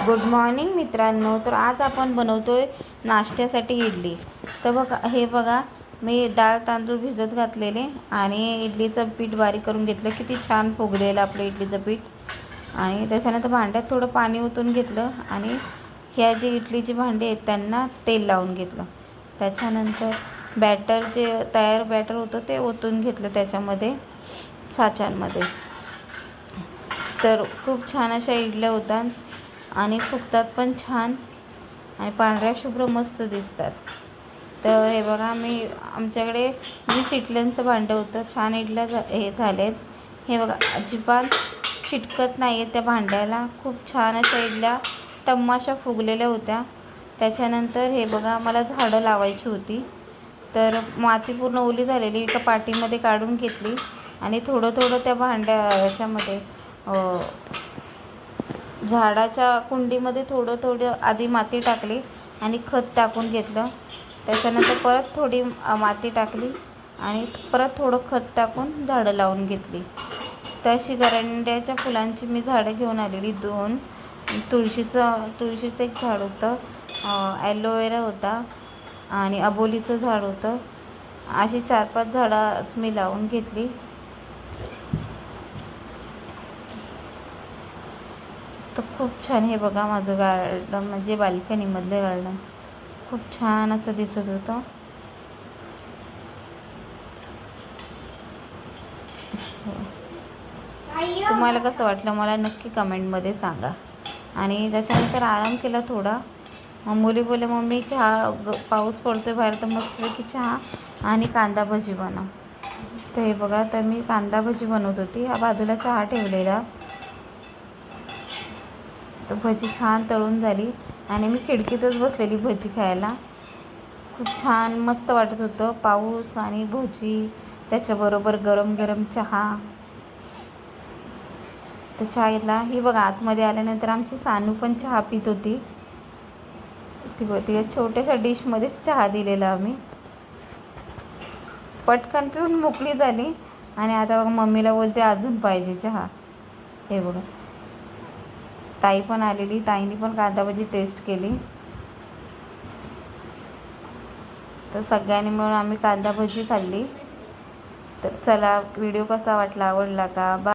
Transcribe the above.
Good morning मित्रांनो. तर आज आपण बनवतोय नाश्त्यासाठी इडली. तर बघा मी डाळ तांदूळ भिजत घातलेले आणि इडलीचं पीठ बारीक करून घेतलं. किती छान फुगलेलं आपलं इडलीचं पीठ. आणि त्याच्यानंतर भांड्यात थोडं पाणी ओतून घेतलं आणि ह्या जे इडलीची भांडी आहेत त्यांना तेल लावून घेतलं. त्याच्यानंतर बॅटर जे तयार बॅटर होतं ते ओतून घेतलं त्याच्यामध्ये साच्यांमध्ये. तर खूप छान अशा इडल्या होतात आणि फुगतात पण छान आणि पांढऱ्या शुभ्र मस्त दिसतात. तर हे बघा आमच्याकडे 20 इडल्यांचं भांडं होतं. छान इडल्या हे झालेत. हे बघा अजिबात चिटकत नाही आहे त्या भांड्याला. खूप छान अशा इडल्या टम्माशा फुगलेल्या होत्या. त्याच्यानंतर हे बघा मला झाडं लावायची होती. तर माती पूर्ण ओली झालेली एका पाटीमध्ये काढून घेतली आणि थोडं थोडं त्या याच्यामध्ये झाडाच्या कुंडीमध्ये थोडं थोडं आधी माती टाकली आणि खत टाकून घेतलं. त्याच्यानंतर परत थोडी माती टाकली आणि परत थोडं खत टाकून झाडं लावून घेतली. तर अशी गरंड्याच्या फुलांची मी झाडं घेऊन आलेली 2. तुळशीचं एक झाड होतं, ॲलोवेरा होता आणि अबोलीचं झाड होतं. अशी 4-5 झाडं मी लावून घेतली. तर खूप छान हे बघा माझं गार्डन म्हणजे बाल्कनीमधलं गार्डन खूप छान असं दिसत होतं. तुम्हाला कसं वाटलं मला नक्की कमेंटमध्ये सांगा. आणि त्याच्यानंतर आराम केला थोडा. मुली बोलले मम्मी चहा पाऊस पडतोय बाहेर तर मस्त की चहा आणि कांदा भजी बनव. तर हे बघा तर मी कांदा भजी बनवत होती. हा बाजूला चहा ठेवलेला. तर भजी छान तळून झाली आणि मी खिडकीतच बसलेली भजी खायला. खूप छान मस्त वाटत होतं. पाऊस आणि भजी त्याच्याबरोबर गरम गरम चहा. तर चहा घेतला. ही बघा आतमध्ये आल्यानंतर आमची सानू पण चहा पित होती. तिला छोट्याशा डिशमध्येच चहा दिलेला आम्ही. पटकन पिऊन मोकळी झाली आणि आता बघा मम्मीला बोलते अजून पाहिजे चहा. हे बघा ताई पण आलेली. ताईने पण कांदा भजी टेस्ट केली. तर सगळ्यांनी मिळून आम्ही कांदा भजी खाल्ली. तर चला व्हिडिओ कसा वाटला आवडला का?